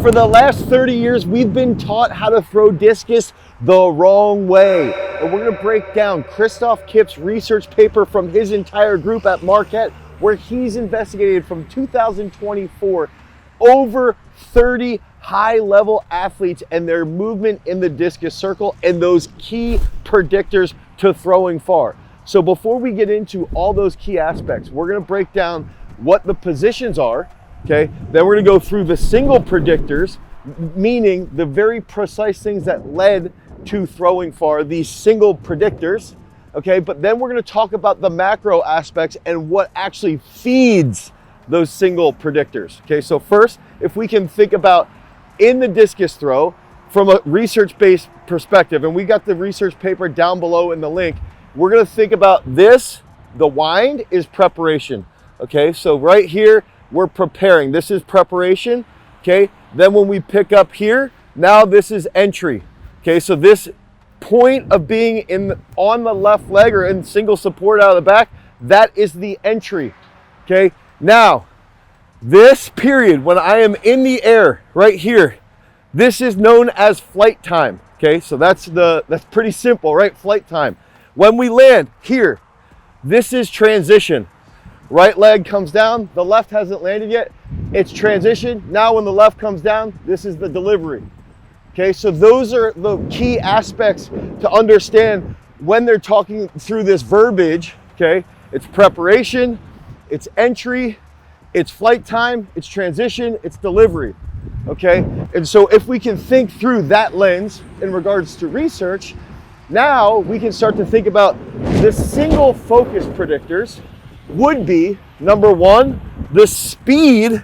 For the last 30 years, we've been taught how to throw discus the wrong way. And we're gonna break down Christoph Kipp's research paper from his entire group at Marquette, where he's investigated from 2024 over 30 high-level athletes and their movement in the discus circle and those key predictors to throwing far. So before we get into all those key aspects, we're gonna break down what the positions are, okay? Then we're gonna go through the single predictors, meaning the very precise things that led to throwing far, these single predictors, okay? But then we're gonna talk about the macro aspects and what actually feeds those single predictors, okay? So first, if we can think about in the discus throw from a research-based perspective, and we got the research paper down below in the link, we're gonna think about this, the wind is preparation, okay? So right here, we're preparing. This is preparation, okay? Then when we pick up here, now this is entry, okay? So this point of being on the left leg or in single support out of the back, that is the entry, okay? Now, this period when I am in the air right here, this is known as flight time, okay? So that's pretty simple, right? Flight time. When we land here, this is transition. Right leg comes down, the left hasn't landed yet, it's transition. Now when the left comes down, this is the delivery. Okay, so those are the key aspects to understand when they're talking through this verbiage, okay? It's preparation, it's entry, it's flight time, it's transition, it's delivery, okay? And so if we can think through that lens in regards to research, now we can start to think about the single focus predictors would be, number one, the speed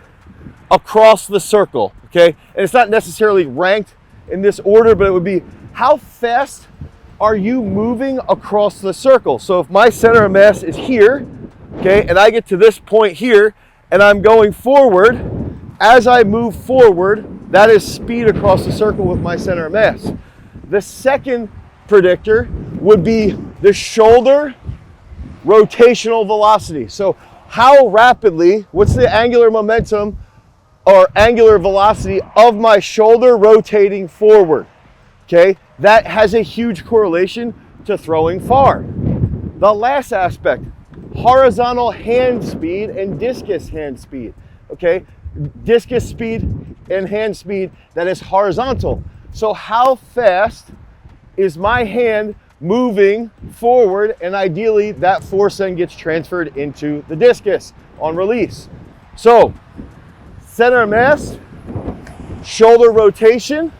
across the circle, okay? And it's not necessarily ranked in this order, but it would be how fast are you moving across the circle? So if my center of mass is here, okay, and I get to this point here, and I'm going forward, as I move forward, that is speed across the circle with my center of mass. The second predictor would be the shoulder rotational velocity. So how rapidly, what's the angular momentum or angular velocity of my shoulder rotating forward? Okay, that has a huge correlation to throwing far. The last aspect, horizontal hand speed and discus hand speed, okay? Discus speed and hand speed that is horizontal. So how fast is my hand moving forward, and ideally that force then gets transferred into the discus on release. So center of mass, shoulder rotation,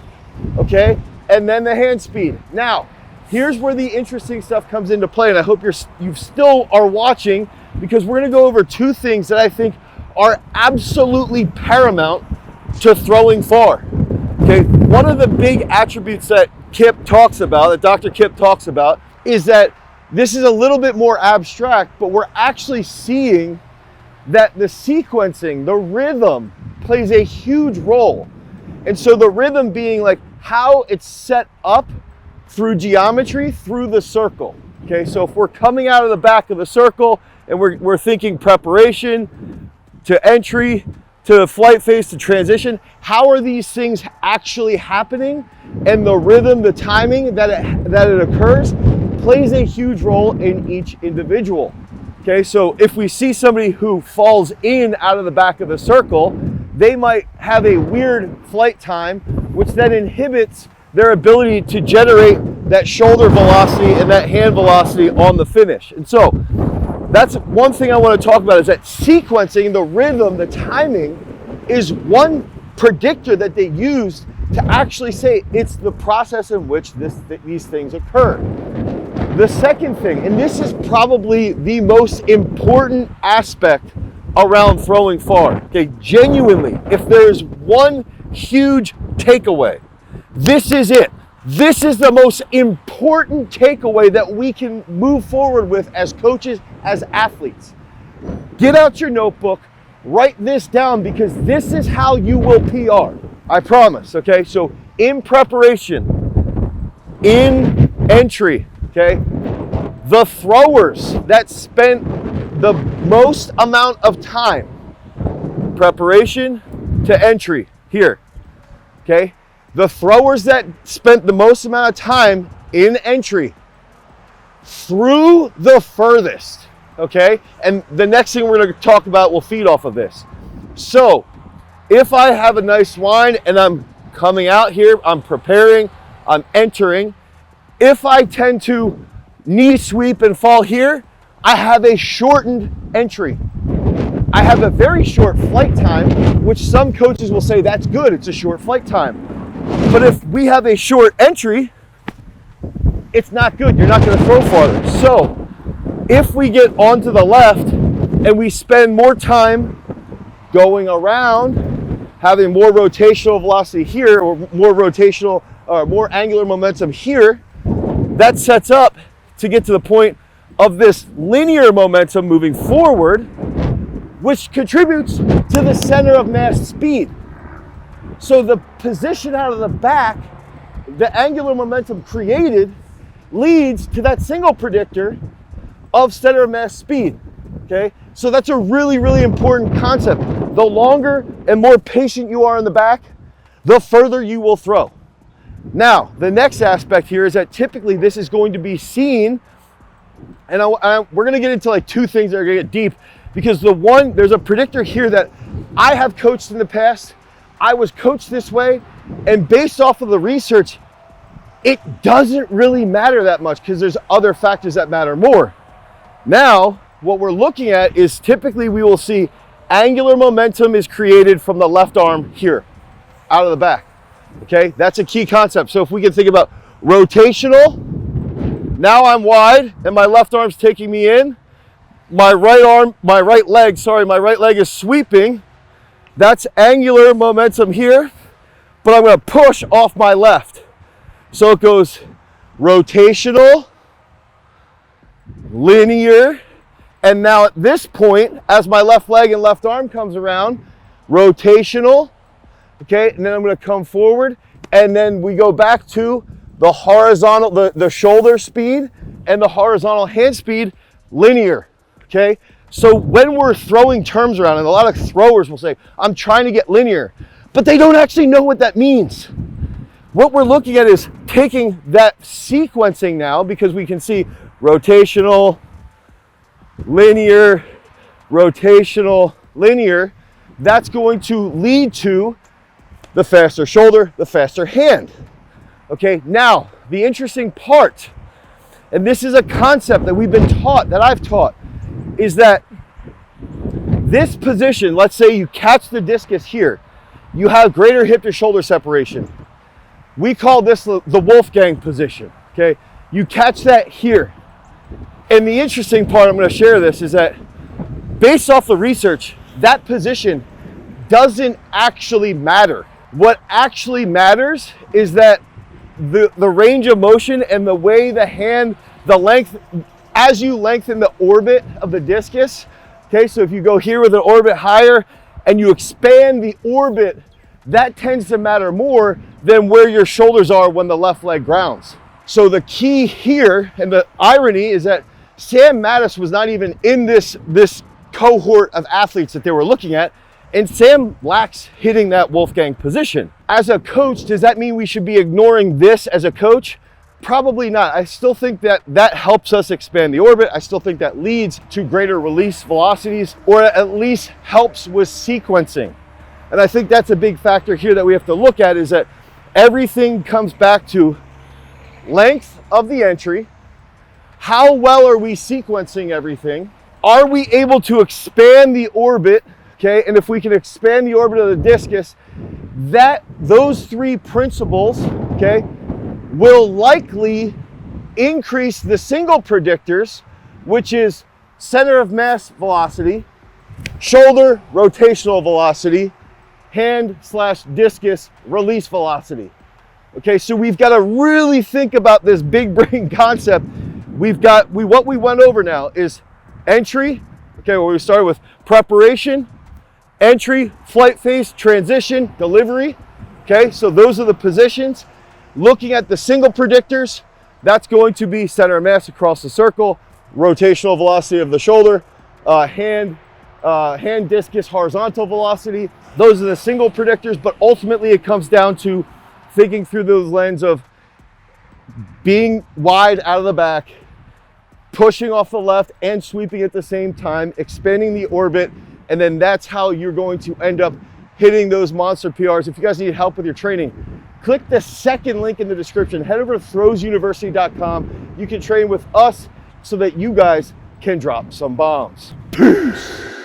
okay, and then the hand speed. Now, here's where the interesting stuff comes into play, and I hope you still are watching, because we're gonna go over two things that I think are absolutely paramount to throwing far. Okay, one of the big attributes that Kipp talks about, that Dr. Kipp talks about, is that this is a little bit more abstract, but we're actually seeing that the sequencing, the rhythm, plays a huge role. And so the rhythm being like how it's set up through geometry, through the circle. Okay, so if we're coming out of the back of the circle and we're thinking preparation to entry, to flight phase, to transition, how are these things actually happening? And the rhythm, the timing that it occurs plays a huge role in each individual. Okay, so if we see somebody who falls in out of the back of the circle, they might have a weird flight time, which then inhibits their ability to generate that shoulder velocity and that hand velocity on the finish. And so that's one thing I want to talk about, is that sequencing, the rhythm, the timing is one predictor that they used to actually say it's the process in which these things occur. The second thing, and this is probably the most important aspect around throwing far, okay, genuinely, if there's one huge takeaway, this is it. This is the most important takeaway that we can move forward with as coaches, as athletes. Get out your notebook, write this down, because this is how you will PR. I promise, okay? So in preparation, in entry, okay, the throwers that spent the most amount of time, preparation to entry, here, okay? The throwers that spent the most amount of time in entry threw the furthest, okay? And the next thing we're gonna talk about will feed off of this. So, if I have a nice line and I'm coming out here, I'm preparing, I'm entering, if I tend to knee sweep and fall here, I have a shortened entry. I have a very short flight time, which some coaches will say that's good, it's a short flight time. But if we have a short entry, it's not good, you're not gonna throw farther. So if we get onto the left and we spend more time going around, having more rotational velocity here, or more rotational, or more angular momentum here, that sets up to get to the point of this linear momentum moving forward, which contributes to the center of mass speed. So the position out of the back, the angular momentum created, leads to that single predictor of center of mass speed, okay? So that's a really, really important concept. The longer and more patient you are in the back, the further you will throw. Now, the next aspect here is that typically this is going to be seen, and we're gonna get into like two things that are gonna get deep, because there's a predictor here that I have coached in the past. I was coached this way, and based off of the research, it doesn't really matter that much because there's other factors that matter more. Now, what we're looking at is typically we will see angular momentum is created from the left arm here, out of the back, okay? That's a key concept. So if we can think about rotational, now I'm wide and my left arm's taking me in. My right leg is sweeping. That's angular momentum here, but I'm gonna push off my left. So it goes rotational, linear, and now at this point, as my left leg and left arm comes around, rotational, okay, and then I'm gonna come forward, and then we go back to the horizontal, the shoulder speed and the horizontal hand speed, linear, okay? So when we're throwing terms around, and a lot of throwers will say, I'm trying to get linear, but they don't actually know what that means. What we're looking at is taking that sequencing now, because we can see rotational, linear, rotational, linear. That's going to lead to the faster shoulder, the faster hand. Okay, now the interesting part, and this is a concept that we've been taught, that I've taught, is that this position, let's say you catch the discus here, you have greater hip to shoulder separation. We call this the Wolfgang position, okay? You catch that here. And the interesting part, I'm gonna share this, is that based off the research, that position doesn't actually matter. What actually matters is that the range of motion and the way the hand, the length, as you lengthen the orbit of the discus, okay, so if you go here with an orbit higher and you expand the orbit, that tends to matter more than where your shoulders are when the left leg grounds. So the key here, and the irony, is that Sam Mattis was not even in this cohort of athletes that they were looking at, and Sam lacks hitting that Wolfgang position. As a coach, does that mean we should be ignoring this as a coach? Probably not. I still think that helps us expand the orbit. I still think that leads to greater release velocities, or at least helps with sequencing. And I think that's a big factor here that we have to look at, is that everything comes back to length of the entry. How well are we sequencing everything? Are we able to expand the orbit? Okay, and if we can expand the orbit of the discus, those three principles, okay, will likely increase the single predictors, which is center of mass velocity, shoulder rotational velocity, hand/discus release velocity. Okay, so we've got to really think about this big brain concept. What we went over now is entry. Okay, well, we started with preparation, entry, flight phase, transition, delivery. Okay, so those are the positions. Looking at the single predictors, that's going to be center of mass across the circle, rotational velocity of the shoulder, hand, hand discus horizontal velocity. Those are the single predictors, but ultimately it comes down to thinking through the lens of being wide out of the back, pushing off the left and sweeping at the same time, expanding the orbit, and then that's how you're going to end up hitting those monster PRs. If you guys need help with your training, click the second link in the description. Head over to throwsuniversity.com. You can train with us so that you guys can drop some bombs. Peace.